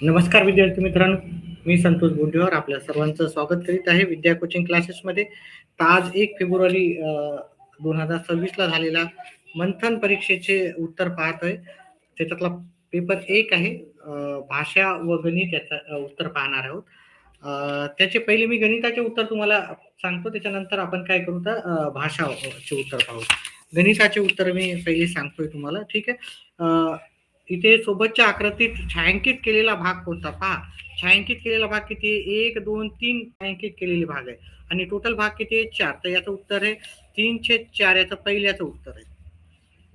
नमस्कार विद्यार्थी मित्रांनो, मी संतोष बोंडेवर आपल्या सर्वांचं स्वागत करीत आहे विद्या कोचिंग क्लासेसमध्ये. तर आज 1 फेब्रुवारी 2026ला झालेला मंथन परीक्षेचे उत्तर पाहतोय. त्याच्यातला पेपर 1 आहे. भाषा व गणित याचं उत्तर पाहणार आहोत. त्याचे पहिले मी गणिताचे उत्तर तुम्हाला सांगतो, त्याच्यानंतर आपण काय करू तर भाषाचे उत्तर पाहू. गणिताचे उत्तर मी पहिले सांगतोय तुम्हाला, ठीक आहे. इथे सोबतच्या आकृतीत छायांकित केलेला भाग कोणता पहा. छायांकित केलेला भाग किती आहे? 1, 2, 3 छायांकित केलेले भाग आहे आणि टोटल भाग किती आहे? 4. तर याचं उत्तर आहे 3/4. याचं पहिल्याचं उत्तर आहे.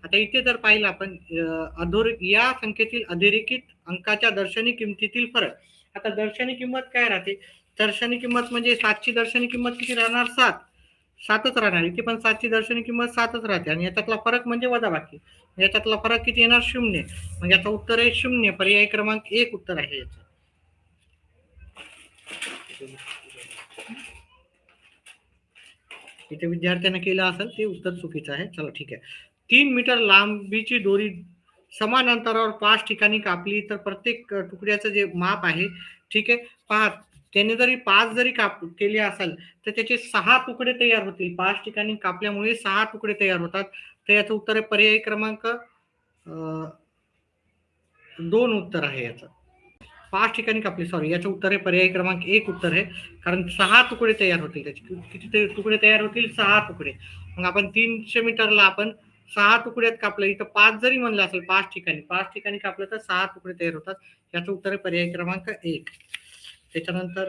आता इथे जर पाहिलं आपण या संख्येतील अधोरेखित अंकाच्या दर्शनी किमतीतील फरक. आता दर्शनी किंमत काय राहते? दर्शनी किंमत म्हणजे 7ची दर्शनी किंमत किती राहणार? 7. 7च राहणार. इथे पण 7ची दर्शनी किंमत 7च राहते आणि याच्यातला फरक म्हणजे वजाबाकी. याच्यातला फरक किती येणार? 0. मग याचं उत्तर आहे 0. पर्याय क्रमांक 1 उत्तर आहे याचं. इथे विद्यार्थ्यांना केलं असेल ते उत्तर चुकीचं आहे. चला ठीक आहे. 3 मीटर लांबीची दोरी समान अंतरावर 5 ठिकाणी कापली तर प्रत्येक तुकड्याचं जे माप आहे, ठीक आहे. पहा, त्याने जरी 5 जरी केले असेल तर त्याचे 6 तुकडे तयार होतील. 5 ठिकाणी कापल्यामुळे 6 तुकडे तयार होतात. तर याचं उत्तर आहे पर्याय क्रमांक 2 उत्तर आहे याचं. 5 ठिकाणी कापली, सॉरी, याचं उत्तर आहे पर्याय क्रमांक 1 उत्तर आहे. कारण 6 तुकडे तयार होतील. त्याचे किती तुकडे तयार होतील? 6 तुकडे. मग आपण 300 मीटरला आपण 6 तुकड्यात कापलं. इथं 5 जरी म्हणलं असेल 5 ठिकाणी कापलं तर 6 तुकडे तयार होतात. याचं उत्तर आहे पर्याय क्रमांक 1. त्याच्यानंतर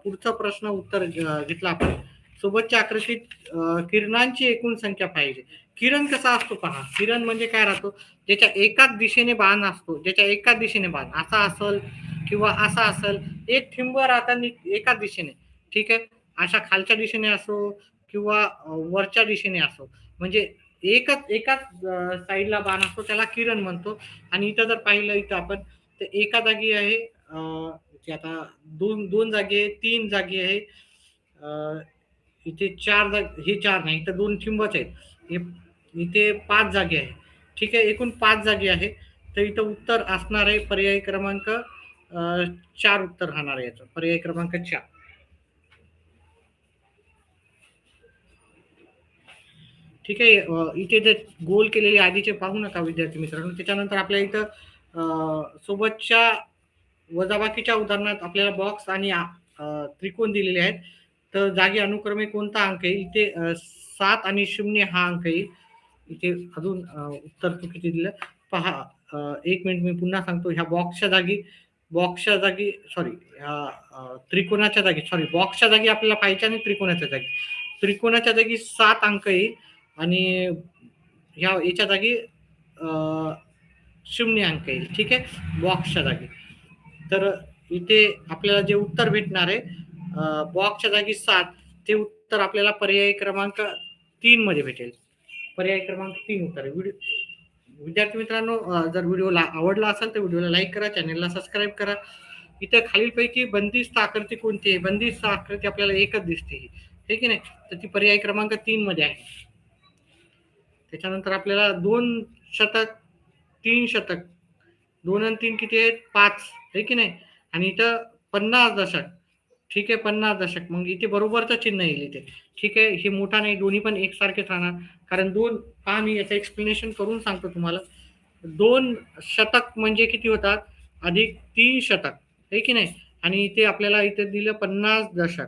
पुढचा प्रश्न उत्तर घेतला आपण. सोबतच्या आकृतीत किरणांची एकूण संख्या पाहिजे. किरण कसा असतो पहा. किरण म्हणजे काय राहतो? ज्याच्या एकाच दिशेने बाण असतो. ज्याच्या एकाच दिशेने बाण असा असेल किंवा असा असेल. एक ठिंब राहताना एकाच दिशेने, ठीक आहे. अशा खालच्या दिशेने असो किंवा वरच्या दिशेने असो, म्हणजे एकाच साईडला बाण असतो, त्याला किरण म्हणतो. आणि इथं जर पाहिलं इथं आपण तर एका जागी आहे, आता दोन जागी आहे, 3 जागी आहे, इथे 4 जागी, हे 4 नाही, इथं 2 ठिंबच आहेत. इथे 5 जागी आहे, ठीक आहे. एकूण 5 जागी आहे. तर इथं उत्तर असणार आहे पर्याय क्रमांक 4 उत्तर राहणार आहे याचं. पर्याय क्रमांक 4. ठीक आहे. इथे जे गोल केलेले आधीचे पाहू नका विद्यार्थी मित्रांनो. त्याच्यानंतर आपल्या इथं सोबतच्या वजाबाकीच्या उदाहरणात आपल्याला बॉक्स आणि त्रिकोण दिलेले आहेत. तर जागी अनुक्रमे कोणता अंक येईल? इथे 7 आणि 0 हा अंक येईल. इथे अजून उत्तर चुकीचे दिलं पहा. 1 मिनिट मी पुन्हा सांगतो. ह्या बॉक्सच्या जागी सॉरी, त्रिकोणाच्या जागी, सॉरी, बॉक्सच्या जागी आपल्याला पाहिजे आणि त्रिकोणाच्या जागी 7 अंक येईल आणि याच्या जागी 0 अंक येईल, ठीक आहे, बॉक्सच्या जागी. तर इथे आपल्याला जे उत्तर भेटणार आहे बॉक्सच्या जागी 7, ते उत्तर आपल्याला पर्याय क्रमांक 3 मध्ये भेटेल. पर्याय क्रमांक 3 उत्तर आहे. विद्यार्थी मित्रांनो, जर व्हिडिओला आवडला असेल तर व्हिडिओला लाईक करा, चॅनलला सबस्क्राईब करा. इथे खालीलपैकी बंदिस्त आकृती कोणती आहे? बंदिस्त आकृती आपल्याला एकच दिसते, हे की नाही, तर ती पर्याय क्रमांक 3 मध्ये आहे. त्याच्यानंतर आपल्याला 2 शतक, 3 शतक, 2 आणि 3 किती आहेत? 5, हे की नाही. आणि इथं 50 दशक, ठीक आहे, 50 दशक. मग इथे बरोबरचं चिन्ह येईल इथे, ठीक आहे. हे मोठा नाही, दोन्ही पण एकसारखेच राहणार. कारण 2 पहा, मी याचं एक्सप्लेनेशन करून सांगतो तुम्हाला. 2 शतक म्हणजे किती होतात? अधिक 3 शतक, हे की नाही. आणि इथे आपल्याला इथे दिलं 50 दशक.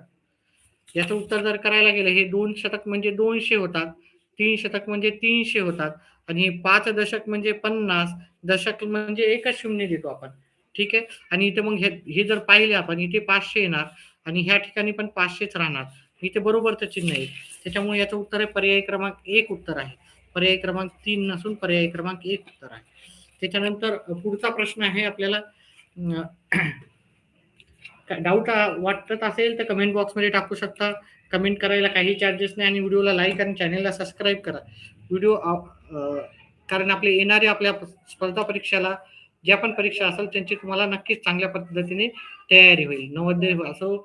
याचं उत्तर जर करायला गेलं, हे 2 शतक म्हणजे 200 होतात, 3 शतक म्हणजे 300 होतात आणि 5 दशक म्हणजे 50 दशक म्हणजे एकच शून्य देतो आपण, ठीक आहे. आणि इथे मग हे जर पाहिले आपण, इथे 500 येणार आणि ह्या ठिकाणी पण 500च राहणार. इथे बरोबरचं चिन्ह येईल. त्याच्यामुळे याचं उत्तर आहे पर्याय क्रमांक 1 उत्तर आहे. पर्याय क्रमांक 3 नसून पर्याय क्रमांक 1 उत्तर आहे. त्याच्यानंतर पुढचा प्रश्न आहे आपल्याला. डाऊट वाटत असेल तर कमेंट बॉक्समध्ये टाकू शकता. कमेंट करायला काही चार्जेस नाही आणि व्हिडिओला लाईक आणि चॅनलला सबस्क्राईब करा. कारण आपल्या स्पर्धा परीक्षेला ज्या पण परीक्षा असेल त्यांची तुम्हाला नक्कीच चांगल्या पद्धतीने तयारी होईल. नवोदय असो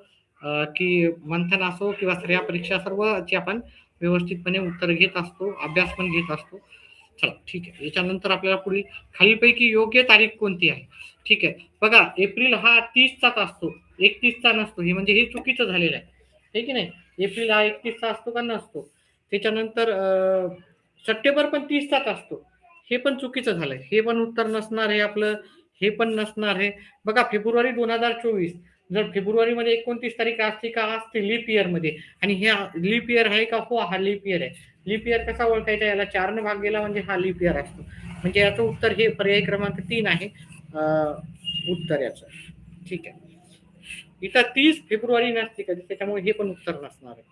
की मंथन असो किंवा स्त्रिया परीक्षा, सर्वची आपण व्यवस्थितपणे उत्तर घेत असतो, अभ्यास पण घेत असतो. चला ठीक आहे. याच्यानंतर आपल्याला पुढील खालीलपैकी योग्य तारीख कोणती आहे? ठीक आहे. बघा एप्रिल हा 30चा असतो, 31चा नसतो. हे म्हणजे हे चुकीचं झालेलं आहे. हे की नाही? एप्रिल हा 31चा असतो का नसतो? त्याच्यानंतर सप्टेंबर पण 30चाच असतो. हे पण चुकीचं झालंय. हे पण उत्तर नसणार आहे आपलं. हे पण नसणार आहे. बघा फेब्रुवारी 2024 जर फेब्रुवारीमध्ये 29 तारीख असते का? असते लीप इयरमध्ये आणि हे लीप इयर आहे का? हो, हा लीप इयर आहे. लीप इयर कसा ओळखायचा? याला 4ने भाग गेला म्हणजे हा लीप इयर असतो. म्हणजे याचं उत्तर हे पर्याय क्रमांक 3 आहे. उत्तर याचं. ठीक आहे. इथं 30 फेब्रुवारी नसते कधी, त्याच्यामुळे हे पण उत्तर नसणार आहे.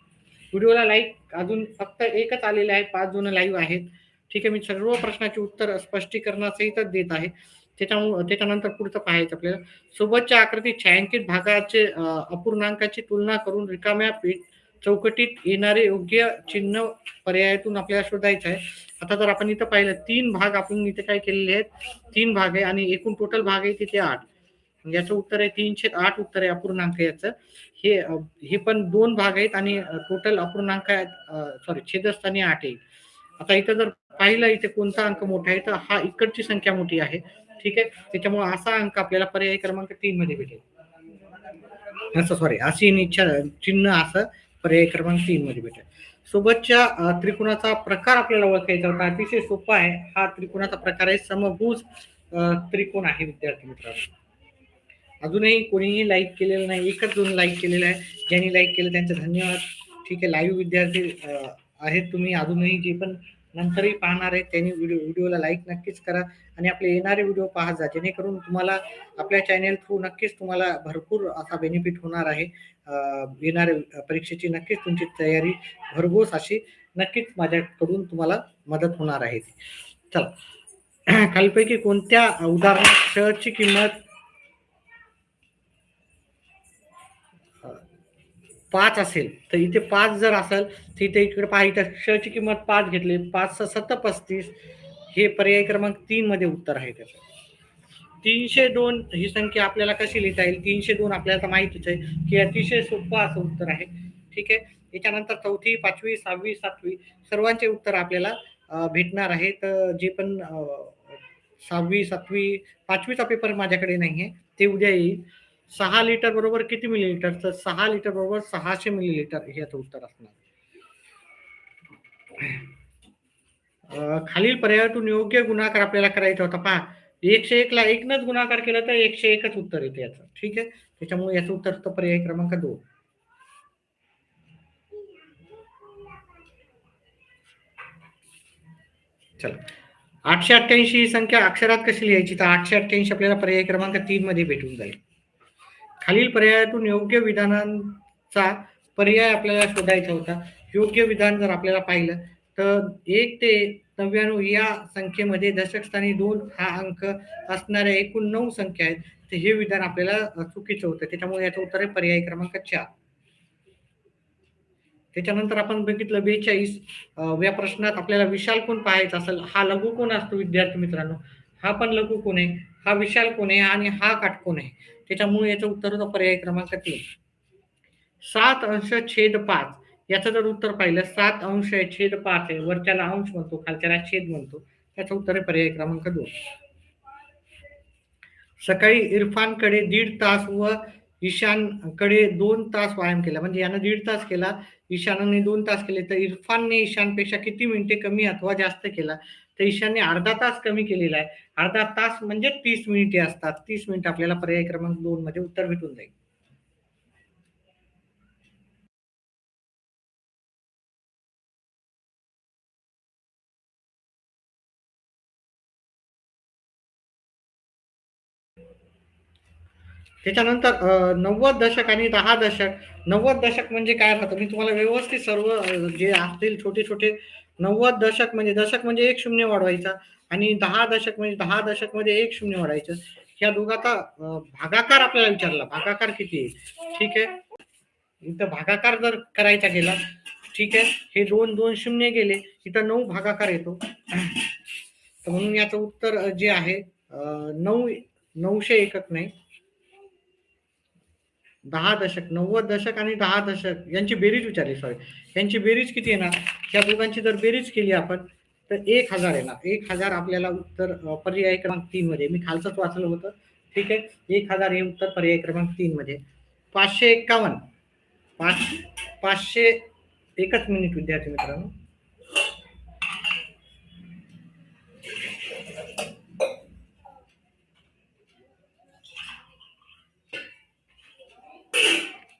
व्हिडिओला लाईक अजून फक्त एकच आलेले आहे, 5 जण लाईव्ह आहेत. ठीक आहे. मी सर्व प्रश्नाची उत्तर स्पष्टीकरणासहितच देत आहे. त्याच्यानंतर पुढचं पाहायचं आपल्याला. सोबतच्या आकृतीत छायांकित भागाचे अपूर्णांकाची तुलना करून रिकाम्या चौकटीत येणारे योग्य चिन्ह पर्यायातून आपल्याला शोधायचं आहे. आता जर आपण इथं पाहिलं 3 भाग आपण इथे काय केलेले आहेत? 3 भाग आहे आणि एकूण टोटल भाग आहे तिथे 8. याचं उत्तर आहे 308 उत्तर आहे अपूर्णांक याचं. हे पण 2 भाग आहेत आणि टोटल अपूर्णांक सॉरी छेदस्थानी 8 आहे. आता इथं जर पाहिलं इथे कोणता अंक मोठा आहे तर हा इकडची संख्या मोठी आहे. ठीक आहे. त्याच्यामुळे असा अंक आपल्याला पर्याय क्रमांक 3 मध्ये भेटेल. असं सॉरी अशी इच्छा चिन्ह असं पर्याय क्रमांक 3 मध्ये भेटेल. सोबतच्या त्रिकोणाचा प्रकार आपल्याला ओळखायचा होता. अतिशय सोपा आहे. हा त्रिकोणाचा प्रकार आहे समभुज त्रिकोण आहे विद्यार्थी मित्रांनो. अजूनही कोणीही लाईक केलेलं नाही. एकच 2 लाईक केलेलं आहे. ज्यांनी लाईक केलं त्यांचे धन्यवाद. ठीक आहे. लाईव्ह विद्यार्थी आहेत तुम्ही अजूनही जे पण नंतरही पाहणार आहेत त्यांनी व्हिडिओला लाईक नक्कीच करा आणि आपले येणारे व्हिडिओ पाहत जा जेणेकरून तुम्हाला आपल्या चॅनेल थ्रू नक्कीच तुम्हाला भरपूर असा बेनिफिट होणार आहे. येणाऱ्या परीक्षेची नक्कीच तुमची तयारी भरघोस अशी नक्कीच माझ्याकडून तुम्हाला मदत होणार आहे. चला खालीपैकी कोणत्या उदाहरणात शहरची किंमत 5 असेल तर इथे 5 जर असेल तर इथे इकडे पहा इथं क्षची किंमत 5 घेतली 5 7 35 हे पर्याय क्रमांक 3 मध्ये उत्तर आहे त्याचं. 302 ही संख्या आपल्याला कशी लिहिता येईल? 302 आपल्याला माहितीच आहे की अतिशय सोपं असं उत्तर आहे. ठीक आहे. याच्यानंतर 4थी 5वी 6वी 7वी सर्वांचे उत्तर आपल्याला भेटणार आहे. तर जे पण 6वी 7वी 5वीचा पेपर माझ्याकडे नाहीये ते उद्या येईल. 6 लिटर बरोबर किती मिलीलिटर? तर 6 लिटर बरोबर 600 मिलीलिटर हे याचं उत्तर असणार. खालील पर्यायातून योग्य गुणाकार आपल्याला करायचा होता. पहा 101 ला 1 नच गुणाकार केला तर 101च उत्तर येते याचं. ठीक आहे. त्याच्यामुळे याचं उत्तर तर पर्याय क्रमांक 2. चला 888 ही संख्या अक्षरात कशी लिहायची? तर 888 आपल्याला पर्याय क्रमांक 3 मध्ये भेटून जाईल. खालील पर्यायातून योग्य विधानांचा पर्याय आपल्याला शोधायचा होता. योग्य विधान जर आपल्याला पाहिलं तर 1 ते 99 या संख्येमध्ये दशकस्थानी 2 हा अंक असणाऱ्या एकूण 9 संख्या आहेत. तर हे विधान आपल्याला चुकीचं होतं. त्याच्यामुळे याचं उत्तर आहे पर्याय क्रमांक 4. त्याच्यानंतर आपण बघितलं 42 या प्रश्नात आपल्याला विशाल कोण पाहायचा असेल. हा लघु कोण असतो विद्यार्थी मित्रांनो? हा पण लघु कोण आहे, हा विशाल कोण आहे आणि हा काटकोण आहे. त्याच्यामुळे याचं उत्तर होतं पर्याय क्रमांक 3. 7 अंश छेद 5 याचं जर उत्तर पाहिलं 7 अंश आहे छेद 5 आहे. वरच्याला अंश म्हणतो खालच्याला छेद म्हणतो. त्याचं उत्तर आहे पर्याय क्रमांक 2. सकाळी इरफानकडे 1.5 तास व ईशानकडे 2 तास व्यायाम केला. म्हणजे यानं 1.5 तास केला, ईशानने 2 तास केले. तर इरफानने ईशानपेक्षा किती मिनिटे कमी अथवा जास्त केला? तर ईशानने अर्धा तास कमी केलेला आहे. अर्धा तास म्हणजे 30 मिनिटे असतात. 30 मिनिट आपल्याला पर्याय क्रमांक 2 मध्ये उत्तर भेटून जाईल. त्याच्यानंतर 90 दशक आणि 10 दशक. 90 दशक म्हणजे काय राहतं? मी तुम्हाला व्यवस्थित सर्व जे असतील छोटे-छोटे 90 दशक म्हणजे 1 शून्य वाढवायचा आणि 10 दशक म्हणजे 10 दशकमध्ये 1 शून्य वाढवायचं. ह्या दोघाचा भागाकार आपल्याला विचारला. भागाकार किती आहे? ठीक आहे. इथं भागाकार जर करायचा गेला, ठीक आहे. हे 2 शून्य गेले. इथं 9 भागाकार येतो. तर म्हणून याचं उत्तर जे आहे 900 एकक नाही. 10 दशक 90 दशक आणि 10 दशक यांची बेरीज विचारली. सॉरी यांची बेरीज किती येणार? या दोघांची जर बेरीज केली आपण तर 1000 येणार. 1000 आपल्याला उत्तर पर्याय क्रमांक 3 मध्ये. मी खालचंच वाचलं होतं. ठीक आहे. 1000 हे उत्तर पर्याय क्रमांक 3 मध्ये. 551. 500 एकच मिनिट विद्यार्थी मित्रांनो.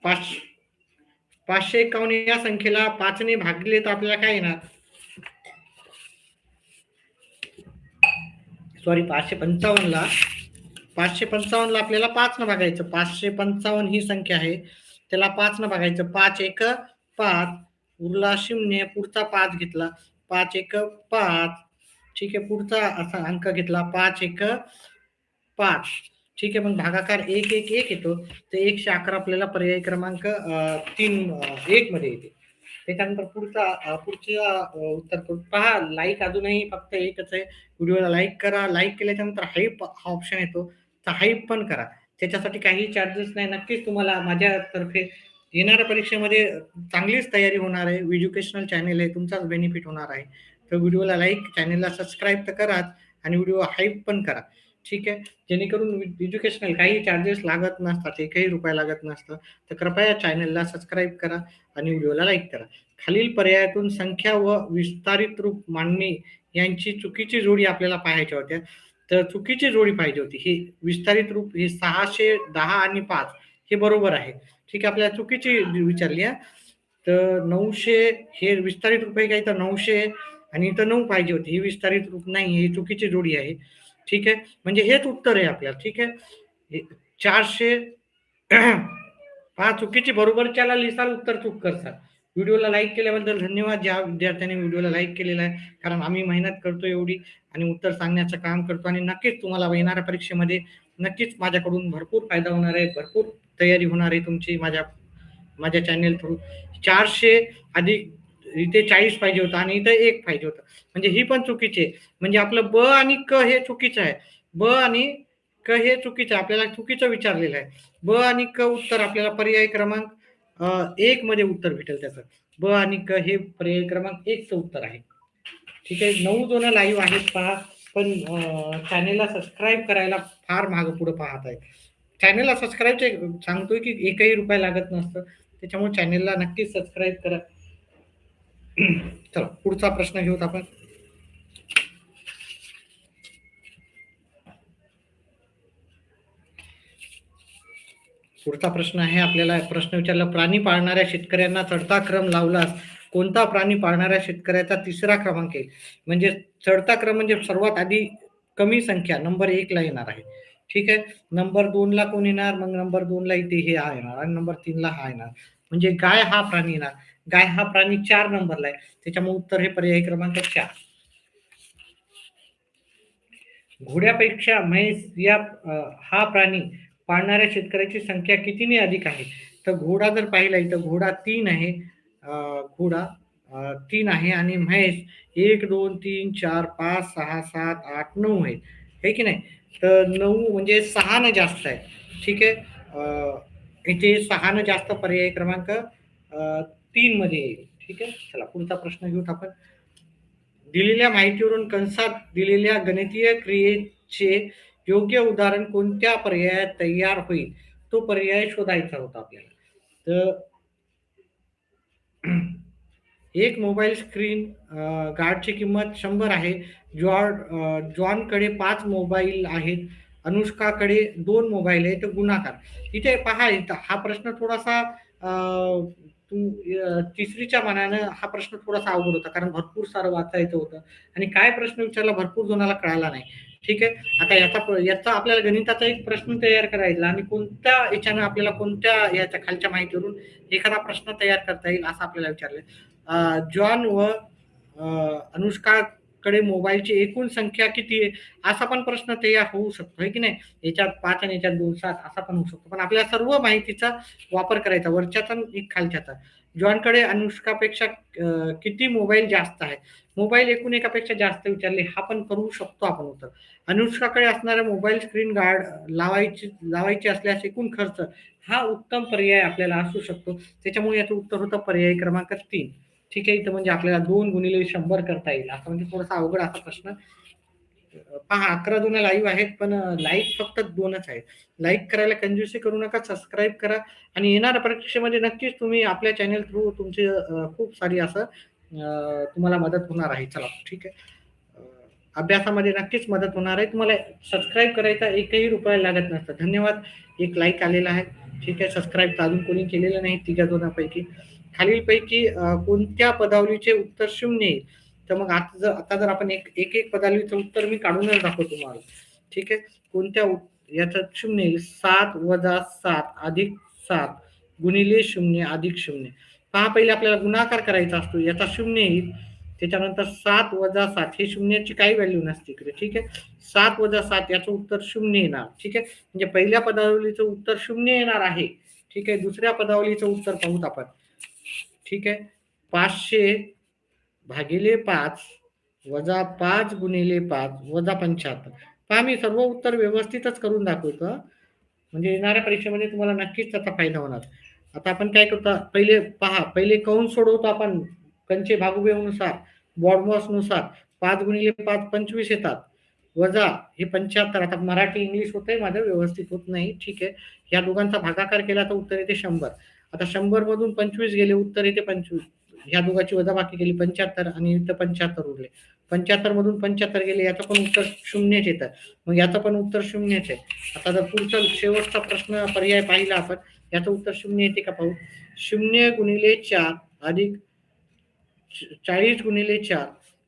पाच 551 या संख्येला 5 ने भागले तर आपल्याला काय येणार? सॉरी 555 ला आपल्याला 5 न भागायचं. 555 ही संख्या आहे, त्याला 5 न भागायचं. 5 एक 5, उरला 0, पुढचा 5 घेतला. 5 एक 5. ठीक आहे. पुढचा असा अंक घेतला 5 एक 5. ठीक आहे. मग भागाकार 1 1 1 येतो. ते 111 आपल्याला पर्याय क्रमांक 3 1 मध्ये येते. त्याच्यानंतर पुढच्या उत्तर पहा. लाईक अजूनही फक्त एकच आहे. व्हिडिओला लाईक करा. लाईक केल्याच्यानंतर हाईप हा ऑप्शन येतो, तर हाईप पण करा. त्याच्यासाठी काही चार्जेस नाही. नक्कीच तुम्हाला माझ्यातर्फे येणाऱ्या परीक्षेमध्ये चांगलीच तयारी होणार आहे. एज्युकेशनल चॅनल आहे, तुमचाच बेनिफिट होणार आहे. तर व्हिडिओला लाईक, चॅनलला सबस्क्राईब तर कराच आणि व्हिडिओ हाईप पण करा. ठीक आहे. जेणेकरून एज्युकेशनल काही चार्जेस लागत नसतात, एकही रुपया लागत नसतं. तर कृपया चॅनलला सबस्क्राईब करा आणि व्हिडिओला लाईक करा. खालील पर्यायातून संख्या व विस्तारित रूप मांडणे यांची चुकीची जोडी आपल्याला पाहायच्या होत्या. तर चुकीची जोडी पाहिजे होती. ही विस्तारित रूप हे 610 आणि 5 हे बरोबर आहे. ठीक आहे. आपल्याला चुकीची विचारली आहे. तर 900 हे विस्तारित रूप आहे काय, तर 900 आणि इथं 9 पाहिजे होती. ही विस्तारित रूप नाही, ही चुकीची जोडी आहे. ठीक आहे. म्हणजे हेच उत्तर आहे आपल्याला. ठीक आहे. 400 पहा चुकीची बरोबरच्याला लिहिसाल, उत्तर चूक करसाल. व्हिडिओला लाईक केल्याबद्दल धन्यवाद. ज्या विद्यार्थ्यांनी व्हिडिओला लाईक केलेला आहे, कारण आम्ही मेहनत करतो एवढी आणि उत्तर सांगण्याचं काम करतो आणि नक्कीच तुम्हाला येणाऱ्या परीक्षेमध्ये नक्कीच माझ्याकडून भरपूर फायदा होणार आहे. भरपूर तयारी होणार आहे तुमची माझ्या चॅनेल थ्रू. 400 अधिक इथे 40 पाहिजे होतं आणि इथं 1 पाहिजे होतं. म्हणजे ही पण चुकीची आहे. म्हणजे आपलं ब आणि क हे चुकीचं आहे. ब आणि क हे चुकीचं आहे. आपल्याला चुकीचं विचारलेलं आहे. ब आणि क उत्तर आपल्याला पर्याय क्रमांक 1 मध्ये उत्तर भेटेल त्याचं. ब आणि क हे पर्याय क्रमांक 1 चं उत्तर आहे. ठीक आहे. 9 जण लाईव्ह आहेत पहा, पण चॅनेलला सबस्क्राईब करायला फार मागं पुढे पाहत आहेत. चॅनेलला सबस्क्राईबचे सांगतोय की एकही रुपया लागत नसतं. त्याच्यामुळे चॅनेलला नक्कीच सबस्क्राईब करा. चला पुढचा प्रश्न घेऊत आपण. पुढचा प्रश्न आहे. आपल्याला प्रश्न विचारला, प्राणी पाळणाऱ्या शेतकऱ्यांना चढता क्रम लावलास कोणता प्राणी पाळणाऱ्या शेतकऱ्याचा तिसरा क्रमांक येईल? म्हणजे चढता क्रम म्हणजे सर्वात आधी कमी संख्या नंबर 1 ला येणार आहे. ठीक आहे. नंबर 2 ला कोण येणार? मग नंबर 2 ला इथे हे हा येणार आणि नंबर 3 ला हा येणार. म्हणजे गाय हा प्राणी येणार. गाय हा प्राणी 4 नंबरला आहे. त्याच्यामुळे उत्तर हे पर्याय क्रमांक 4. घोड्यापेक्षा म्हैस या हा प्राणी पाळणाऱ्या शेतकऱ्याची संख्या कितीने अधिक आहे? तर घोडा जर पाहिला तर घोडा 3 आहे. घोडा 3 आहे आणि म्हैस 1, 2, 3, 4, 5, 6, 7, 8, 9 आहेत. हे की नाही? तर 9 म्हणजे 6 न जास्त आहे. ठीक आहे. इथे 6 न जास्त पर्याय क्रमांक 3 मध्ये येईल. ठीक आहे. चला पुढचा प्रश्न घेऊत आपण. दिलेल्या माहितीवरून कंसात दिलेल्या गणितीय क्रियेचे योग्य उदाहरण कोणत्या पर्यायात तयार होईल? तो पर्याय शोधायचा होता आपल्याला. तर एक मोबाईल स्क्रीन गार्डची किंमत 100 आहे. जॉनकडे 5 मोबाईल आहेत. अनुष्काकडे 2 मोबाईल आहेत. तर गुणाकार. इथे पहा, इथं हा प्रश्न थोडासा तिसरीच्या मानानं हा प्रश्न थोडासा अवघड होता. कारण भरपूर सारं वाचायचं होतं आणि काय प्रश्न विचारला भरपूर जणाला कळाला नाही. ठीक आहे. आता याचा आपल्याला गणिताचा एक प्रश्न तयार करायचा आणि कोणत्या याच्यानं आपल्याला कोणत्या याच्या खालच्या माहितीवरून एखादा प्रश्न तयार करता येईल असं आपल्याला विचारलंय. जॉन व अनुष्काकडे मोबाईलची एकूण संख्या किती आहे? असा पण प्रश्न तयार होऊ शकतो, आहे की नाही? याच्यात 5 आणि याच्यात 2 7 असा पण होऊ शकतो. पण आपल्याला सर्व माहितीचा वापर करायचा, वरच्याचा आणि एक खालच्याचा. जॉनकडे अनुष्कापेक्षा किती मोबाईल जास्त आहे? मोबाईल एकूण एकापेक्षा जास्त विचारले, हा पण करू शकतो आपण उत्तर. अनुष्काकडे असणाऱ्या मोबाईल स्क्रीन गार्ड लावायची असल्यास एकूण खर्च हा उत्तम पर्याय आपल्याला असू शकतो. त्याच्यामुळे याचं उत्तर होतं पर्याय क्रमांक 3. ठीक आहे. इथं म्हणजे आपल्याला 2 गुणिले 100 करता येईल. असं म्हणजे थोडासा अवघड असा प्रश्न. पहा 11 जण लाईव्ह आहेत, पण लाईक फक्त 2च आहेत. लाईक करायला कंजूसी करू नका, सबस्क्राईब करा आणि येणाऱ्या परीक्षेमध्ये नक्कीच तुम्ही आपल्या चॅनल थ्रू तुमची खूप सारी असं तुम्हाला मदत होणार आहे. चला ठीक आहे. अभ्यासामध्ये नक्कीच मदत होणार आहे. तुम्हाला सबस्क्राईब करायचा एकही रुपया लागत नसतं. धन्यवाद. एक लाईक आलेला आहे. ठीक आहे. सबस्क्राईब तर अजून कोणी केलेलं नाही तिघा-दोघांपैकी. खालीलपैकी कोणत्या पदावलीचे उत्तर 0 येईल? तर मग आता जर आपण एक पदावलीचं उत्तर मी काढूनच दाखवतो तुम्हाला. ठीक आहे. कोणत्या याचं 0 येईल? 7 वजा 7 अधिक 7 गुणिले 0 अधिक 0. पहा पहिले आपल्याला गुणाकार करायचा असतो. याचा 0 येईल. त्याच्यानंतर 7 वजा 7 हे शून्याची काही व्हॅल्यू नसते इकडे. ठीक आहे. 7 वजा 7 याचं उत्तर 0 येणार. ठीक आहे. म्हणजे पहिल्या पदावलीचं उत्तर 0 येणार आहे. ठीक आहे. दुसऱ्या पदावलीचं उत्तर पाहूत आपण. ठीक आहे. 500 भागिले 5 वजा 5 गुणिले 5 वजा 75. पहा मी सर्व उत्तर व्यवस्थितच करून दाखवतो. म्हणजे येणाऱ्या परीक्षेमध्ये तुम्हाला नक्कीच त्याचा फायदा होणार. आता आपण काय करतो, पहिले कंस सोडवतो आपण कंचे भागुबेनुसार, बॉडमॉसनुसार. 5 गुणिले 5 25 येतात. वजा हे 75. आता मराठी इंग्लिश होतंय माझं, व्यवस्थित होत नाही. ठीक आहे. या दोघांचा भागाकार केला तर उत्तर येते 100. आता 100 मधून 25 गेले, उत्तर येते 25. ह्या दोघांची वजाबाकी केली 75 आणि इथं 75 उरले. 75 मधून 75 गेले, याचं पण उत्तर 0च येतं. मग याचं पण उत्तर 0च आहे. आता जर पुढचा शेवटचा प्रश्न पर्याय पाहिला आपण, याचं उत्तर 0 येते का पाहू. 0 गुणिले 4 अधिक 40 गुणिले 4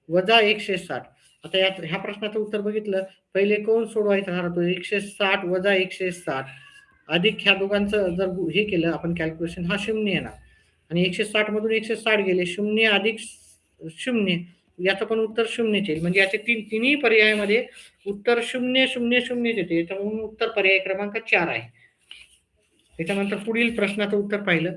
वजा 160. आता ह्या प्रश्नाचं उत्तर बघितलं, पहिले कंस सोडवायचा राहतो. 160 वजा 160 अधिक ह्या दोघांचं जर हे केलं आपण कॅल्क्युलेशन, हा 0 येणार. आणि 160 मधून 160 गेले, 0 अधिक 0 याचं पण उत्तर 0च येईल. म्हणजे याचे तिन्ही पर्यायामध्ये उत्तर 0 0 0 येते. त्याच्यामुळे उत्तर पर्याय क्रमांक 4 आहे. त्याच्यानंतर पुढील प्रश्नाचं उत्तर पाहिलं.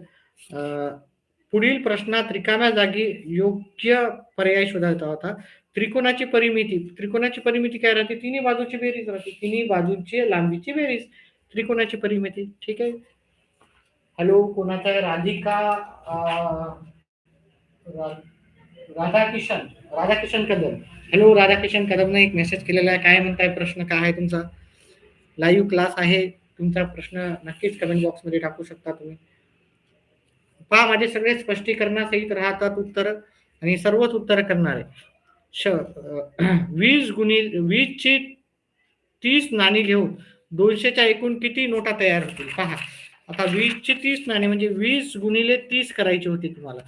पुढील प्रश्नात रिकाम्या जागी योग्य पर्याय शोधायचा होता. त्रिकोणाची परिमिती काय राहते? तिन्ही बाजूची बेरीज राहते. तिन्ही बाजूची लांबीची बेरीज त्रिकोणाची परिमिती. ठीक आहे. हॅलो, कोणाचा आहे? राधाकिशन कदम. हॅलो, राधाकिशन कदमने एक मेसेज केलेला आहे. काय म्हणताय? प्रश्न काय आहे तुमचा? लाईव्ह क्लास आहे. तुमचा प्रश्न नक्कीच कमेंट बॉक्समध्ये टाकू शकता तुम्ही. पहा माझे सगळे स्पष्टीकरणासहित राहतात उत्तर आणि सर्वच उत्तर करणार आहे. 20 ची 30 नाणी घेऊन 200च्या एकूण किती नोटा तयार होतील? पहा आता 20 ची 30 नाणी म्हणजे 20 गुणिले 30 करायची होती तुम्हाला.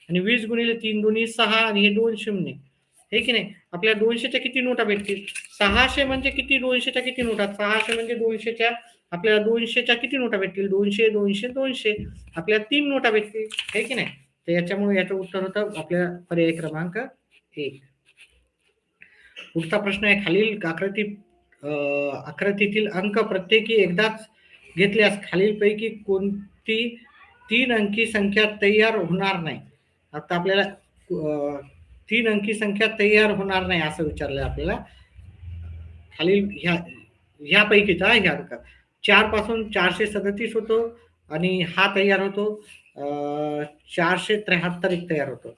आणि 20 गुणिले 3 दोन्ही 6 आणि हे 2 शून्य. हे की नाही? आपल्या 200च्या किती नोटा भेटतील? 600 म्हणजे किती? 200च्या किती नोटा? 600 म्हणजे 200च्या, आपल्याला 200च्या किती नोटा भेटतील? 200 200 200. आपल्याला 3 नोटा भेटतील. हे की नाही? तर याच्यामुळे याचं उत्तर होतं आपल्या पर्याय क्रमांक 1. पुढचा प्रश्न आहे. खालील आकृतीतील अंक प्रत्येकी एकदाच घेतल्यास खालीलपैकी कोणती 3 अंकी संख्या तयार होणार नाही? आता आपल्याला 3 अंकी संख्या तयार होणार नाही असं विचारलंय आपल्याला. खालील ह्यापैकीचा ह्या अंक 4 पासून 437 होतो आणि हा तयार होतो 473 एक तयार होतो.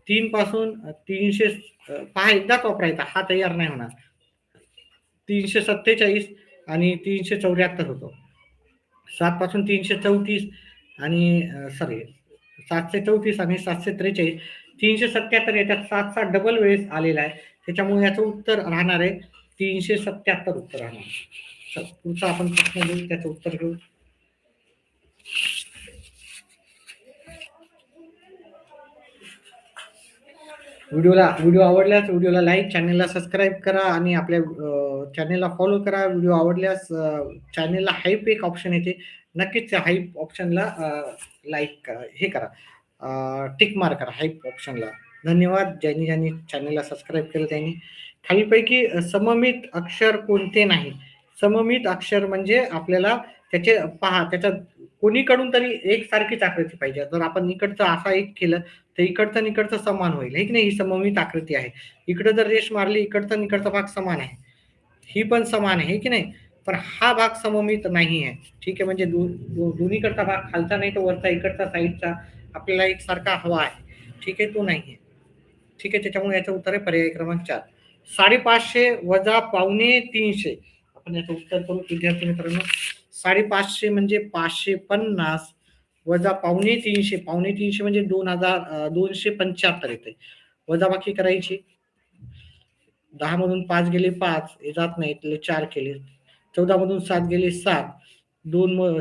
3 पासून 300 पहा एकदाच वापरायचा, हा तयार नाही होणार. 347 आणि 374 होतो. 7 पासून 334 आणि 734 आणि 743 377 याच्यात 7 डबल वेळेस आलेला आहे. त्याच्यामुळे याचं उत्तर राहणार आहे 377 उत्तर राहणार. चल पुढचा आपण प्रश्न घेऊ, त्याचं उत्तर घेऊ. व्हिडिओ आवडल्यास व्हिडिओला लाईक, चॅनलला सबस्क्राईब करा आणि आपल्या चॅनलला फॉलो करा. व्हिडिओ आवडल्यास चॅनलला हाईप एक ऑप्शन येते, नक्कीच त्या हाईप ऑप्शनला लाईक करा, हे करा, टिक मार्क करा हाईप ऑप्शनला. धन्यवाद. ज्यांनी चॅनलला सबस्क्राईब केलं त्यांनी. खालीलपैकी सममित अक्षर कोणते नाही? सममित अक्षर म्हणजे आपल्याला त्याच्यात कोणीकडून तरी एक सारखीच आकृती पाहिजे. जर आपण इकडचं असा एक केलं तर इकडचं इकडचं समान होईल. हे की नाही? ही सममित आकृती आहे. इकडं जर रेष मारली, इकडचा भाग समान आहे, ही पण समान आहे की नाही? पण हा भाग सममित नाही आहे. ठीक आहे. म्हणजे दोन्हीकडचा भाग खालचा नाही तर वरचा, इकडचा साईडचा आपल्याला एक सारखा हवा आहे. ठीक आहे, तो नाहीये. ठीक आहे, त्याच्यामुळे याचं उत्तर आहे पर्याय क्रमांक 4. 550 वजा पावणे 300. आपण याचं उत्तर करू विद्यार्थी मित्रांनो. 550 म्हणजे 550 वजा पावणे 300. पावणे 300 म्हणजे 2,275 येते. वजाबाकी करायची. 10 मधून 5 गेले 5, हे जात नाही, त्याला 4 केले. 14 मधून 7 गेले 7,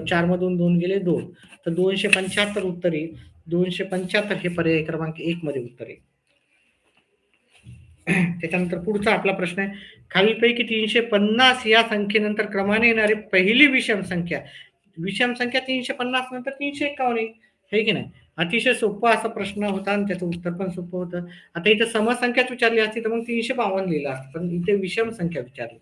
4 मधून 2 गेले 2. तर 275 उत्तर येईल. 275 हे पर्याय क्रमांक 1 मध्ये उत्तर आहे. त्याच्यानंतर पुढचा आपला प्रश्न आहे, खालीलपैकी 350 या संख्येनंतर क्रमाने येणारी पहिली विषम संख्या. विषम संख्या 350 नंतर 351 येईल, हे की नाही. अतिशय सोपा असा प्रश्न होता आणि त्याचं उत्तर पण सोपं होतं. आता इथं समसंख्याच विचारली असती तर मग 352 लिहिलं असतं, पण इथे विषम संख्या विचारली.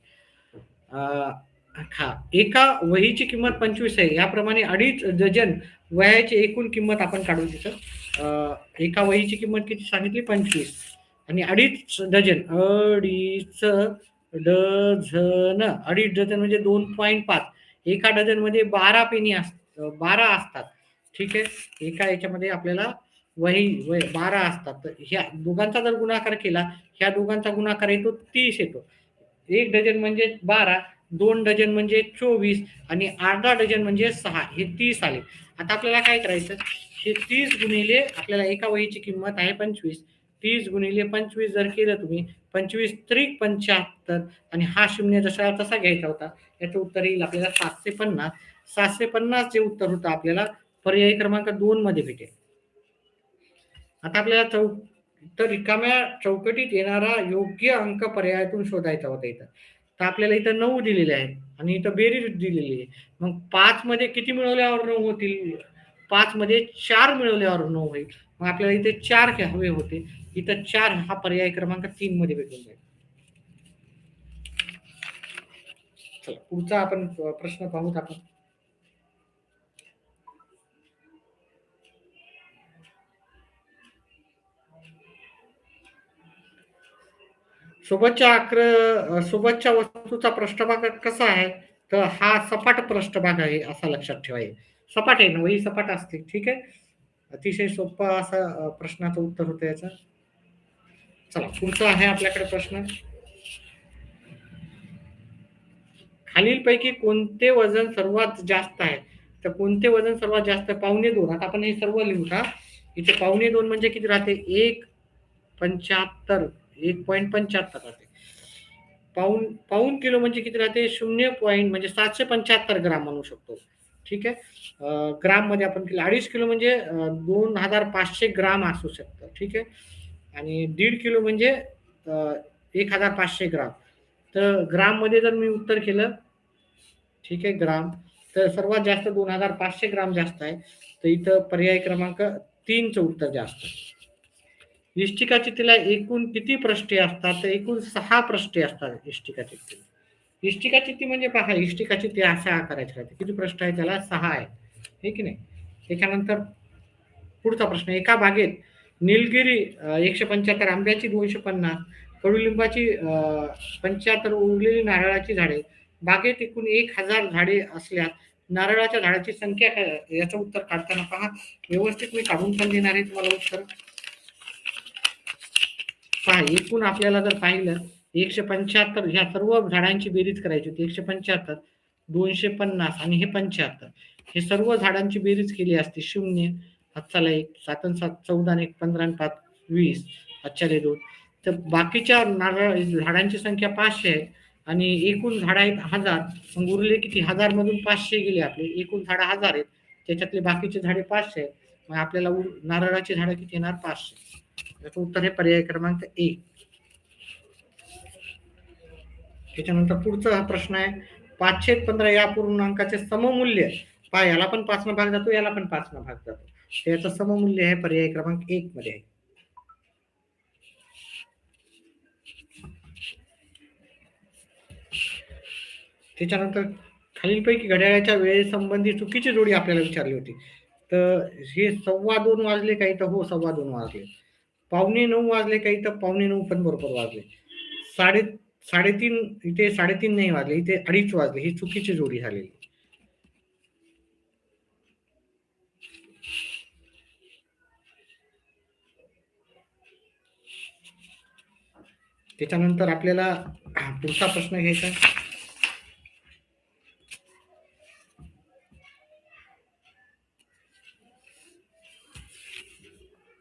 हा, एका वहीची किंमत 25 आहे, याप्रमाणे 2.5 डझन वह्याची एकूण किंमत आपण काढू तिथं. एका वहीची किंमत किती सांगितली? 25 आणि 2.5 डझन, 2.5 डझन, 2.5 डझन म्हणजे 2.5. एका डझन मध्ये 12 पेनी 12 असतात. ठीक आहे, एका याच्यामध्ये आपल्याला वही 12 असतात. तर ह्या दोघांचा जर गुणाकार केला, ह्या दोघांचा गुणाकार येतो 30 येतो. 1 डझन म्हणजे 12, 2 डझन म्हणजे 24 आणि अर्धा डझन म्हणजे 6, हे 30 आले. आता आपल्याला काय करायचं, हे 30 गुणिले आपल्याला एका वहीची किंमत आहे 25, 30 गुणिले 25 जर केलं तुम्ही, 25 त्रिक 75 आणि हा शून्य जसा तसा घ्यायचा होता. याचं उत्तर येईल आपल्याला 750. 750 जे उत्तर होतं आपल्याला पर्याय क्रमांक 2 मध्ये भेटेल. आता आपल्याला तर रिकाम्या चौकटीत येणारा योग्य अंक पर्यायातून शोधायचा होता इथं. तर आपल्याला इथं 9 दिलेले आहेत आणि इथं बेरीज दिलेली आहे. मग 5 मध्ये किती मिळवल्यावर 9 होतील? 5 मध्ये 4 मिळवल्यावर 9 होईल. मग आपल्याला इथे 4 हवे होते. इथं 4 हा पर्याय क्रमांक 3 मध्ये भेटून जाईल. चला पुढचा आपण प्रश्न पाहूत आपण. सोबतच्या वस्तूचा पृष्ठभाग कसा आहे? तर हा सपाट पृष्ठभाग आहे असा लक्षात ठेवायचं. सपाट आहे ना, वही सपाट असते. ठीक आहे, अतिशय सोपा असा प्रश्नाचं उत्तर होतं याचं. चला पुढचा आहे आपल्याकडे प्रश्न. खालीलपैकी कोणते वजन सर्वात जास्त आहे? तर कोणते वजन सर्वात जास्त? 2.5. आता आपण हे सर्व लिहू का. इथे 2.5 म्हणजे किती राहते? 1.75, 1.75 राहते. पाऊन किलो म्हणजे किती राहते? 0 म्हणजे 775 ग्राम म्हणू शकतो. ठीक आहे, ग्राम मध्ये आपण केलं. 2.5 किलो म्हणजे 2,500 ग्राम असू शकतं. ठीक आहे, आणि 1.5 किलो म्हणजे 1,500 ग्राम. तर ग्राम मध्ये जर मी उत्तर केलं, ठीक आहे, ग्राम, तर सर्वात जास्त 2,500 ग्राम जास्त आहे. तर इथं पर्याय क्रमांक 3चं उत्तर जास्त. इष्टिका चिठ्ठीला एकूण किती पृष्ठे असतात? तर एकूण 6 पृष्ठे असतात इष्टिका चिठ्ठीला. इष्टिका चिठ्ठी म्हणजे पहा, इष्टिका चिठ्ठी अशा आकाराची राहते. किती पृष्ठ आहे? त्याला 6 आहे, हे की नाही. त्याच्यानंतर पुढचा प्रश्न, एका बागेत निलगिरी 175, आंब्याची 250, कडुलिंबाची 75, उरलेली नारळाची झाडे, बागेत एकूण 1,000 झाडे असल्यास नारळाच्या झाडाची संख्या काय? याचं उत्तर काढताना पहा, व्यवस्थित मी काढून पण देणार आहे तुम्हाला उत्तर. पहा, एकूण आपल्याला जर पाहिलं 175, ह्या सर्व झाडांची बेरीज करायची होती. 175, 250 आणि हे 75, हे सर्व झाडांची बेरीज केली असती. 0, हातचाला 1, 7 आणि 7 14 आणि 1 15 आणि 5 20, हातचाले 2. तर बाकीच्या नारळ झाडांची संख्या 500 आहे आणि एकूण झाड आहेत 1000. मग उरले किती? 1000 मधून 500 गेले आपले, एकूण झाडं 1000 आहेत, त्याच्यातले बाकीचे झाडे 500 आहेत. मग आपल्याला नारळाची झाडं किती येणार? 500. याचं उत्तर आहे पर्याय क्रमांक 1. त्याच्यानंतर पुढचा हा प्रश्न आहे, 5/15 या पूर्णांकाचे सममूल्य. पहा, याला पण 5 न भाग जातो, याला पण 5 न भाग जातो. त्याचं सममूल्य आहे पर्याय क्रमांक 1 मध्ये आहे. त्याच्यानंतर खालीलपैकी घड्याळाच्या वेळेसंबंधी चुकीची जोडी आपल्याला विचारली होती. तर हे 2:15 वाजले काही, तर हो 2:15 वाजले. 8:45 वाजले काही, तर 8:45 पण बरोबर वाजले. साडे 3:30, इथे 3:30 नाही वाजले, इथे 2:30 वाजले. ही चुकीची जोडी झालेली. त्याच्यानंतर आपल्याला पुढचा प्रश्न घ्यायचा.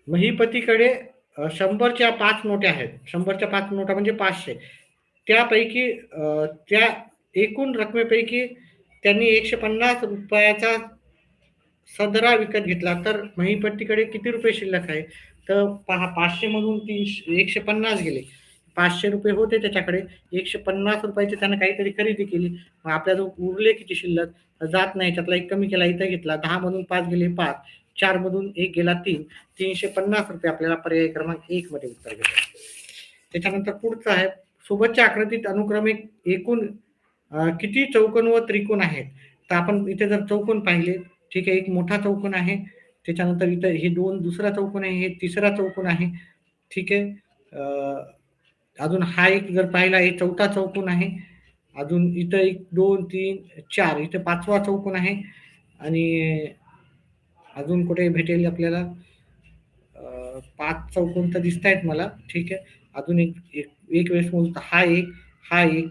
महिपतीकडे 100च्या 5 नोटा आहेत. 100च्या 5 नोटा म्हणजे 500. त्यापैकी त्या एकूण रकमेपैकी त्यांनी ₹150 सदरा विकत घेतला, तर महिपतीकडे किती रुपये शिल्लक आहे? तर पहा, 500 मधून 150 गेले. ₹500 होते त्याच्याकडे. ₹150 त्यानं काहीतरी खरेदी केली. मग आपल्याजवळ उरले किती शिल्लक? जात नाही. त्यातला एक कमी केला, इथं घेतला. 10 मधून 5 गेले 5. 4 मधून 1 गेला 3. ₹350 आपल्याला पर्याय क्रमांक 1 मध्ये उत्तर भेटलं. त्याच्यानंतर पुढचं आहे, सोबतच्या आकृतीत अनुक्रमे एकूण किती चौकोन व त्रिकोण आहेत? तर आपण इथे जर चौकोन पाहिले, ठीक आहे, एक मोठा चौकोन आहे. त्याच्यानंतर इथं हे 2 दुसरा चौकोन आहे, हे तिसरा चौकोन आहे. ठीक आहे. अजून हा एक जर पाहिला, हे चौथा चौकोन आहे. अजून इथं 1, 2, 3, 4 इथं 5वा चौकोन आहे. आणि अजून कुठे भेटेल आपल्याला? 5 चौकोन तर दिसतायत मला. ठीक आहे. अजून एक वेळेस मोजतो. हा एक, हा एक,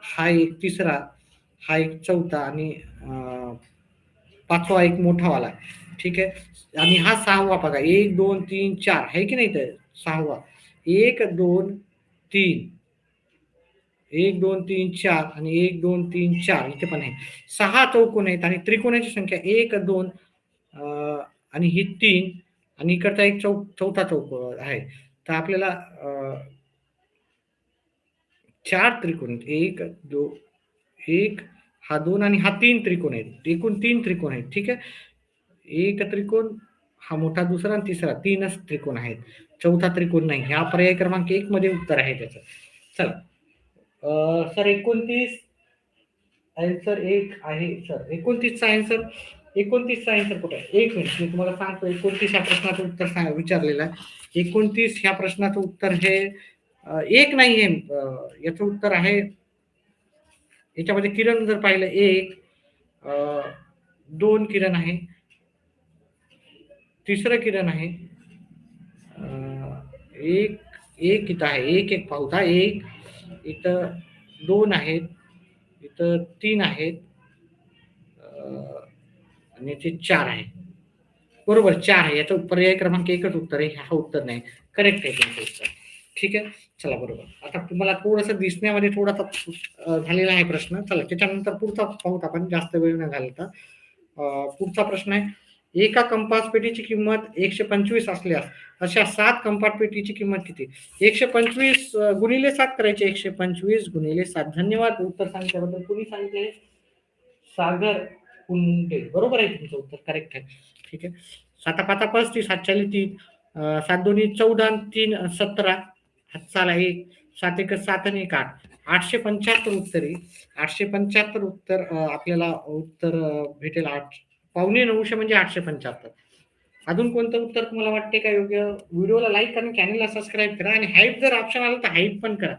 हा एक तिसरा, हा एक चौथा आणि 5वा एक मोठावाला आहे. ठीक आहे. आणि हा 6वा बघा. 1, 2, 3, 4 आहे की नाही? तर 6वा 1, 2, 3, 1, 2, 3, 4 आणि 1, 2, 3, 4 इथे पण आहे. 6 चौकोन आहेत आणि त्रिकोणाची संख्या 1, 2 आणि ही 3 आणि इकडचा एक चौथा चौकोन आहे. तर आपल्याला 4 त्रिकोण आहेत. 1, 2, 1 हा 2 आणि हा 3 त्रिकोण आहेत. एकूण 3 त्रिकोण आहेत. ठीक आहे. एक त्रिकोण, हा मोठा दुसरा आणि तिसरा, 3च त्रिकोण आहेत. चौथा त्रिकोण नाही. हा पर्याय क्रमांक 1 मध्ये उत्तर आहे त्याचं. चला. सर 29 आन्सर 1 आहे सर. 29चा आन्सर, 29चा आन्सर कुठे आहे? 1 मिनिट मी तुम्हाला सांगतो. 29 ह्या प्रश्नाचं उत्तर विचारलेलं आहे. 29 ह्या प्रश्नाचं उत्तर हे 1 नाहीये. याचं उत्तर आहे, याच्यामध्ये किरण जर पाहिलं, 1, 2 किरण आहे, तिसरं किरण आहे, एक एक इथं आहे. एक पाहू का? 1 इथं 2 आहेत, इथं 3 आहेत आणि इथे 4 आहे. बरोबर 4 आहे. याचा पर्याय क्रमांक 1च उत्तर आहे. हा उत्तर नाही. करेक्ट आहे तुमचं उत्तर. ठीक आहे. चला बरोबर. आता तुम्हाला थोडंसं दिसण्यामध्ये थोडासा झालेला आहे प्रश्न. चला त्याच्यानंतर पुढचा पाहूत आपण, जास्त वेळ न घालवता. पुढचा प्रश्न आहे, एका कंपास पेटीची किंमत 125 असल्यास अशा 7 कंपास पेटीची किंमत किती? 125 गुणिले 7 करायचे. 125 गुणिले 7. धन्यवाद उत्तर सांगितल्याबद्दल. कुणी सांगितले? सागर कुंडे. बरोबर आहे तुमचं उत्तर. करेक्ट आहे. ठीक आहे. 7 5 35, 7 3, 7 2 14, 3 17, हातचाला 1, 7 1 7 आणि 1 8. 875 उत्तर आहे. 875 उत्तर आपल्याला उत्तर भेटेल. 8 पावणे 900 म्हणजे 875. अजून कोणतं उत्तर तुम्हाला वाटते का योग्य? व्हिडिओला लाईक करा, चॅनलला सबस्क्राईब करा आणि हाईट जर ऑप्शन आलं तर हाईट पण करा.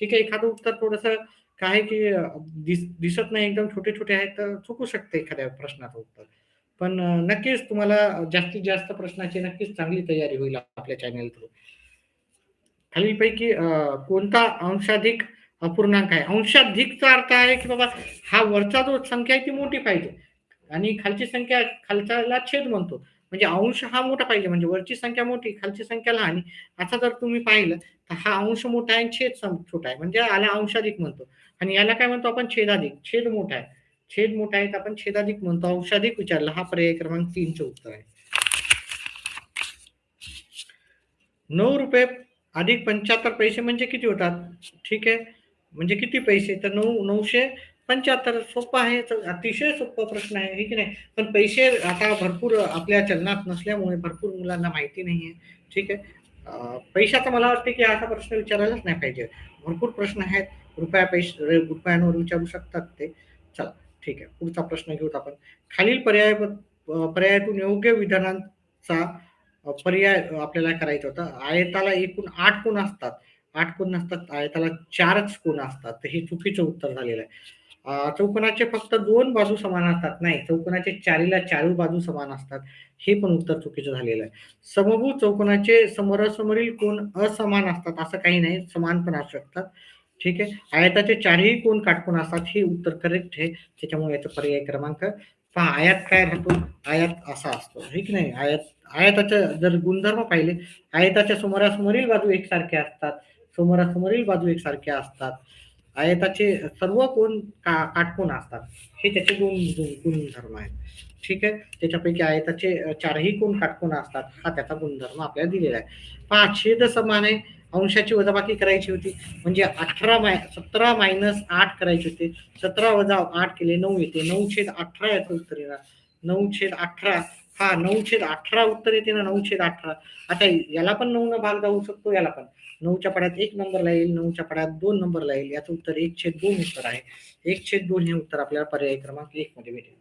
ठीक आहे. एखादं उत्तर थोडंसं काय की दिसत नाही, एकदम छोटे छोटे आहेत, तर चुकू शकते एखाद्या प्रश्नाचं उत्तर. पण नक्कीच तुम्हाला जास्तीत जास्त प्रश्नाची नक्कीच चांगली तयारी होईल आपल्या चॅनल थ्रू. खालीलपैकी कोणता अंशाधिक अपूर्णांक आहे? अंशाधिकचा अर्थ आहे की बाबा हा वरचा जो संख्या आहे ती मोठी पाहिजे आणि खालची संख्या, खालच्याला छेद म्हणतो. म्हणजे अंश हा मोठा पाहिजे, म्हणजे वरची संख्या मोठी, खालची संख्या लहान. असं जर तुम्ही पाहिलं तर हा अंश मोठा आहे आणि छेद छोटा आहे, म्हणजे याला अंशाधिक म्हणतो. आणि याला काय म्हणतो आपण? छेदाधिक. छेद मोठा आहे, छेद मोठा आहे तर आपण छेदाधिक म्हणतो. अंशाधिक विचारला, हा पर्याय क्रमांक 3चं उत्तर आहे. ₹9 अधिक 75 पैसे म्हणजे किती होतात? ठीक आहे. म्हणजे किती पैसे? तर 975. सोपं आहे. अतिशय सोपा प्रश्न आहे, हे की नाही? पण पैसे आता भरपूर आपल्या चलनात नसल्यामुळे भरपूर मुलांना माहिती नाहीये. ठीक आहे. पैशाचा मला वाटतं की असा प्रश्न विचारायलाच नाही पाहिजे. भरपूर प्रश्न आहेत. रुपयांवर विचारू शकतात ते. चला ठीक आहे. पुढचा प्रश्न घेऊत आपण. खालील पर्यायातून योग्य विधानांचा पर्याय आपल्याला करायचा होता. आयताला एकूण 8 कोन असतात. 8 कोन नसतात. आयताला 4च कोन असतात. तर हे चुकीचं उत्तर झालेलं आहे. चौकोनाचे फक्त 2 बाजू समान असतात. नाही, चौकोनाचे चारीला चारी बाजू समान असतात. हे पण उत्तर चुकीचं झालेलं आहे. समभुज चौकोनाचे समोरासमोरील कोन असमान असतात असं काही नाही, समान पण असू शकतात. ठीक आहे. आयताचे चारही कोन काटकोन असतात हे उत्तर करेक्ट आहे. त्याच्यामुळे याचा पर्याय क्रमांक पहा. आयत काय राहतो? आयत असा असतो, हे की नाही? आयताचे जर गुणधर्म पाहिले, आयताच्या समोरासमोरील बाजू एकसारख्या असतात, समोरासमोरील बाजू एकसारख्या असतात, आयताचे सर्व कोन काटकोन असतात. हे त्याचे दोन गुणधर्म आहेत. ठीक आहे. त्याच्यापैकी आयताचे चारही कोन काटकोन असतात हा त्याचा गुणधर्म आपल्याला दिलेला आहे. पहा, छेद समान आहे, अंशाची वजाबाकी करायची होती, म्हणजे 17 मायनस 8 करायचे होते. 17 वजा 8 केले 9 येते. 9/18 याचं उत्तर येणार. 9/18. हा, 9/18 उत्तर येते ना, 9/18. आता याला पण 9 न भाग जाऊ शकतो, याला पण. 9च्या पाड्यात 1 नंबरला येईल, 9च्या पाड्यात 2 नंबरला येईल. याचं उत्तर 1/2 उत्तर आहे. 1/2 हे उत्तर आपल्याला पर्याय क्रमांक 1 मध्ये भेटेल.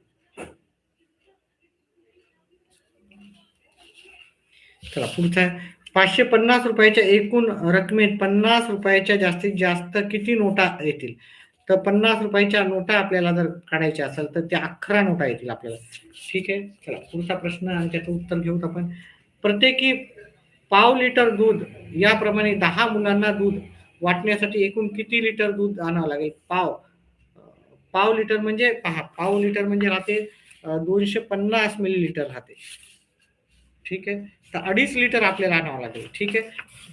चला पुढचा आहे. 550 रुपयाच्या एकूण रकमेत 50 रुपयाच्या जास्तीत जास्त किती नोटा येतील? तर 50 रुपयाच्या नोटा आपल्याला जर काढायच्या असेल तर त्या 11 नोटा येतील आपल्याला. ठीक आहे. चला पुढचा प्रश्न आणि त्याचं उत्तर घेऊत आपण. प्रत्येकी पाव लिटर दूध याप्रमाणे 10 मुलांना दूध वाटण्यासाठी एकूण किती लिटर दूध आणावं लागेल? पाव लिटर म्हणजे पहा, पाव लिटर म्हणजे राहते 250 मिलीलिटर राहते. ठीक आहे. तर 2.5 लिटर आपल्याला आणावं लागेल. ठीक आहे.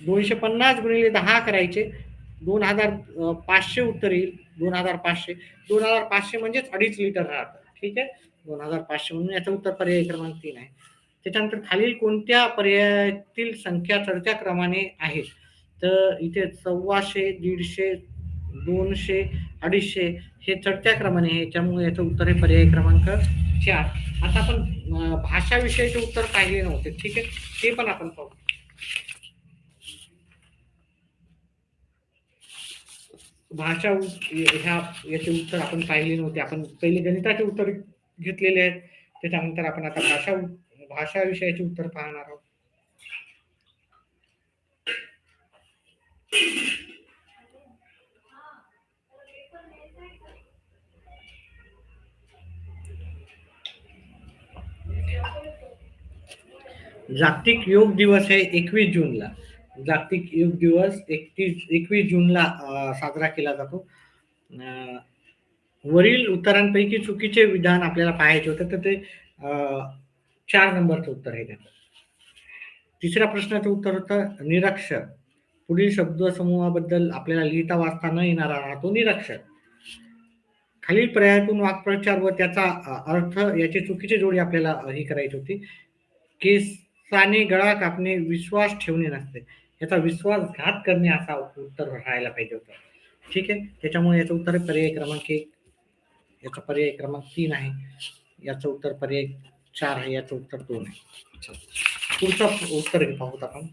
250 गुणिले 10 करायचे, 2500 उत्तर येईल. 2500. 2500 म्हणजेच 2.5 लिटर राहतं. ठीक आहे. 2500 म्हणून याचं उत्तर पर्याय क्रमांक 3 आहे. त्याच्यानंतर खालील कोणत्या पर्यायातील संख्या चढत्या क्रमाने आहेत? तर इथे 125, 150, 200, 250 हे चढत्या क्रमाने आहे. त्यामुळे याचं उत्तर आहे पर्याय क्रमांक 4. आता आपण भाषा विषयाचे उत्तर पाहिले नव्हते. ठीक आहे. ते पण आपण पाहू. भाषा याचे उत्तर आपण पाहिले नव्हते. आपण पहिले गणिताचे उत्तर घेतलेले आहेत. त्याच्यानंतर आपण आता भाषा विषयाचे उत्तर पाहणार आहोत. जागतिक योग दिवस आहे 21 जूनला. जागतिक योग दिवस 21 जूनला साजरा केला जातो. वरील उत्तरांपैकी चुकीचे विधान आपल्याला पाहायचे होते, तर ते 4 नंबरचं उत्तर आहे त्याचं. तिसऱ्या प्रश्नाचं उत्तर होतं निरक्षर. पुढील शब्दसमूहाबद्दल आपल्याला लिहिता वाचता न येणारा राहतो निरक्षर. खालील पर्यायातून वाक्प्रचार व त्याचा अर्थ याची चुकीची जोडी आपल्याला ही करायची होती. केसाने गळा कापणे विश्वास ठेवणे नसते, याचा विश्वासघात करणे असा उत्तर राहायला पाहिजे होतं. ठीक आहे. त्याच्यामुळे याचं उत्तर पर्याय क्रमांक 1. याचा पर्याय क्रमांक 3 आहे. याचं उत्तर पर्याय 4 आहे. याचं उत्तर 2 आहे. पुढचं उत्तर पाहूत आपण.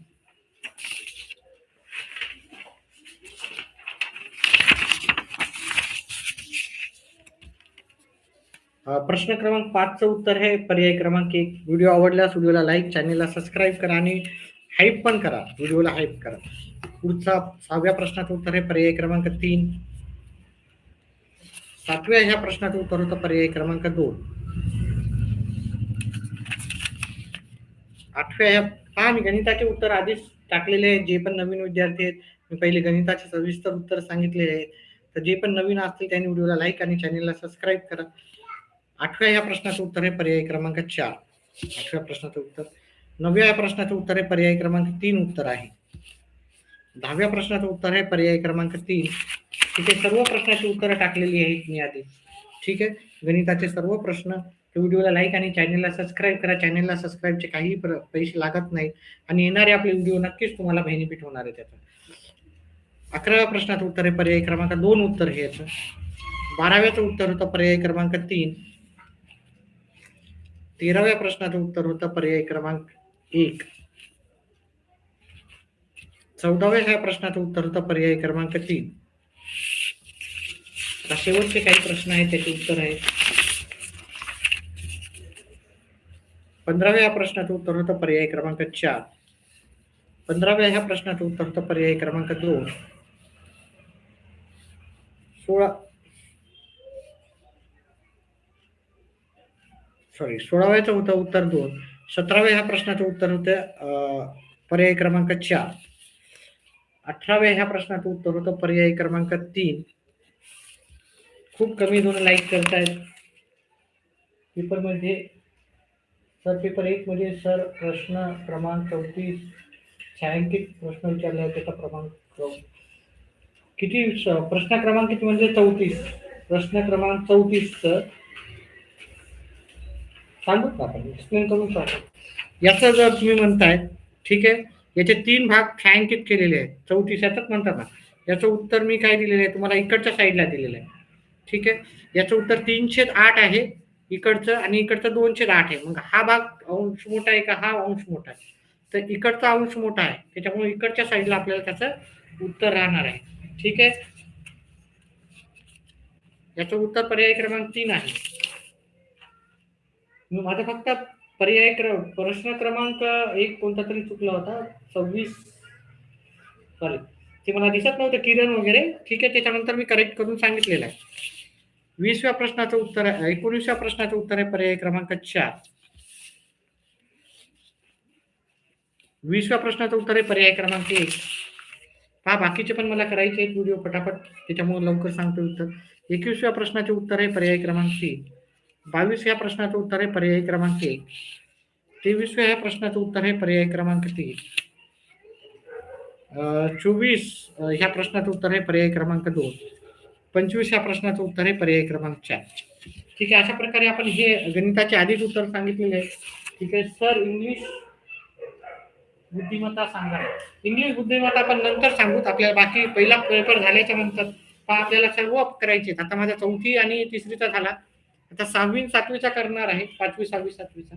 प्रश्न क्रमांक 5चं उत्तर आहे पर्याय क्रमांक 1. व्हिडिओ आवडल्यास व्हिडिओला लाईक, चॅनेलला सबस्क्राईब करा आणि हाईप पण करा. व्हिडिओला हाईप करा. पुढचा 6व्या प्रश्नाचं उत्तर आहे पर्याय क्रमांक 3. 7व्या ह्या प्रश्नाचं उत्तर होतं पर्याय क्रमांक 2. 8व्या ह्या मी गणिताचे उत्तर आधीच टाकलेले आहेत. जे पण नवीन विद्यार्थी आहेत, मी पहिले गणिताचे सविस्तर उत्तर सांगितलेले आहेत. तर जे पण नवीन असतील त्यांनी व्हिडिओला लाईक आणि चॅनेलला सबस्क्राईब करा. 8व्या ह्या प्रश्नाचं उत्तर आहे पर्याय क्रमांक 4. 8व्या प्रश्नाचं उत्तर. 9व्या प्रश्नाचं उत्तर आहे पर्याय क्रमांक 3 उत्तर आहे. 10व्या प्रश्नाचं उत्तर आहे पर्याय क्रमांक 3. ठीक आहे. सर्व प्रश्नाची उत्तरं टाकलेली आहेत मी आधी. ठीक आहे. गणिताचे सर्व प्रश्न. व्हिडिओला लाईक आणि चॅनेलला सबस्क्राईब करा. चॅनेलला सबस्क्राईबचे काही पैसे लागत नाही आणि येणारे आपले व्हिडिओ नक्कीच तुम्हाला बेनिफिट होणार आहे त्याचा. 11व्या प्रश्नाचं उत्तर आहे पर्याय क्रमांक 2 उत्तर हे याचं. 12व्याचं उत्तर होतं पर्याय क्रमांक 3. 13व्या प्रश्नाचं उत्तर होतं पर्याय क्रमांक 1. 14व्या ह्या प्रश्नाचं उत्तर होतं पर्याय क्रमांक 3. आता शेवटचे काही प्रश्न आहेत त्याचे उत्तर आहे. 15व्या प्रश्नाचं उत्तर होतं पर्याय क्रमांक 4. 15व्या ह्या प्रश्नाचं उत्तर होतं पर्याय क्रमांक 2. सॉरी 16व्याचं होतं उत्तर 2. 17व्या ह्या प्रश्नाचं उत्तर होतं पर्याय क्रमांक 4. 18व्या ह्या प्रश्नाचं उत्तर होतं पर्याय क्रमांक 3. खूप कमी जण लाईक करतायत. पेपरमध्ये सर पेपर 1 मध्ये सर प्रश्न क्रमांक 34 छायांकित प्रश्न विचारला आहे त्याचा क्रमांक किती प्रश्न क्रमांक किती म्हणजे 34. प्रश्न क्रमांक 34 सांगू का आपण एक्सप्लेन करून सांगू. याचं जर तुम्ही म्हणताय ठीक आहे, याचे 3 भाग छायांकित केलेले आहेत. 34 यातच म्हणतात ना. याचं उत्तर मी काय दिलेलं आहे तुम्हाला इकडच्या साईडला दिलेलं आहे. ठीक आहे, याचं उत्तर 3/8 आहे इकडचं आणि इकडचं 2/8 आहे. मग हा भाग अंश मोठा आहे का हा अंश मोठा आहे? तर इकडचा अंश मोठा आहे, त्याच्यामुळे इकडच्या साईडला आपल्याला त्याचं उत्तर राहणार आहे. ठीक आहे, याचं उत्तर पर्याय क्रमांक 3 आहे. माझा फक्त पर्याय प्रश्न क्रमांक 1 कोणता तरी चुकला होता. 26 सॉरी ते मला दिसत नव्हतं किरण वगैरे. ठीक आहे, त्याच्यानंतर मी करेक्ट करून सांगितलेलं आहे. 20व्या प्रश्नाचं उत्तर 19व्या प्रश्नाचं उत्तर आहे पर्याय क्रमांक 4. 20व्या प्रश्नाचं उत्तर आहे पर्याय क्रमांक 1. पहा बाकीचे पण मला करायचे आहेत व्हिडिओ फटाफट, त्याच्यामुळे लवकर सांगतो उत्तर. 21व्या प्रश्नाचे उत्तर आहे पर्याय क्रमांक 3. 22व्या प्रश्नाचं उत्तर आहे पर्याय क्रमांक 1. 23व्या प्रश्नाचं उत्तर आहे पर्याय क्रमांक 3. 24 ह्या प्रश्नाचं उत्तर आहे पर्याय क्रमांक 2. 25 ह्या प्रश्नाचं उत्तर आहे पर्याय क्रमांक 4. ठीक आहे, अशा प्रकारे आपण हे गणिताचे आधीच उत्तर सांगितलेले आहे. ठीक आहे सर, इंग्लिश बुद्धिमत्ता सांगा. इंग्लिश बुद्धिमत्ता आपण नंतर सांगूत. आपल्याला बाकी पहिला पेपर झाल्याच्या नंतर आपल्याला सर्व करायचे. आता माझा 4थी आणि 3रीचा झाला, आता 6वी 7वीचा करणार आहे. 5वी 6वी 7वीचा.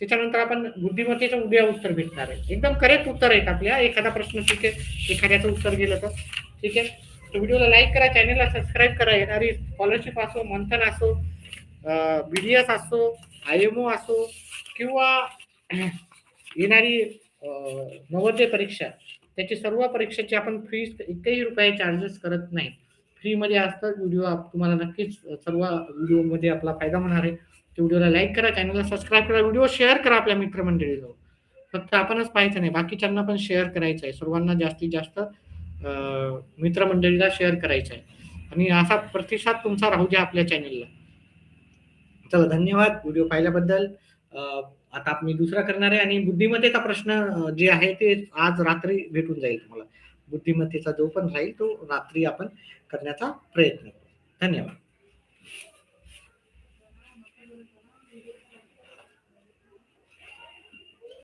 त्याच्यानंतर आपण बुद्धिमत्तेचं उद्या उत्तर भेटणार आहे. एकदम करेक्ट उत्तर आहेत आपल्या. एखादा प्रश्न ठीक आहे, एखाद्याचं उत्तर गेलं तर ठीक आहे. तर व्हिडिओला लाईक करा, चॅनलला सबस्क्राईब करा. येणारी स्कॉलरशिप असो, मंथन असो, BDS असो, IMO असो किंवा येणारी नवोदय परीक्षा, त्याची सर्व परीक्षेची आपण फीस 1ही रुपये चार्जेस करत नाही. फ्रीमध्ये असतं. व्हिडिओ तुम्हाला नक्कीच सर्व व्हिडिओमध्ये आपला फायदा होणार आहे. व्हिडिओला लाईक करा, चॅनलला सबस्क्राईब करा, व्हिडिओ शेअर करा आपल्या मित्रमंडळीजवळ. फक्त आपणच पाहायचं नाही, बाकीच्यांना पण शेअर करायचं आहे. सर्वांना जास्तीत जास्त मित्रमंडळीला शेअर करायचं आहे आणि असा प्रतिसाद तुमचा राहू द्या आपल्या चॅनलला. चला, धन्यवाद व्हिडिओ पाहिल्याबद्दल. आता मी दुसरा करणार आहे आणि बुद्धिमत्तेचा प्रश्न जे आहे ते आज रात्री भेटून जाईल तुम्हाला. बुद्धिमत्तेचा जो पण राहील तो रात्री आपण करण्याचा प्रयत्न करू. धन्यवाद.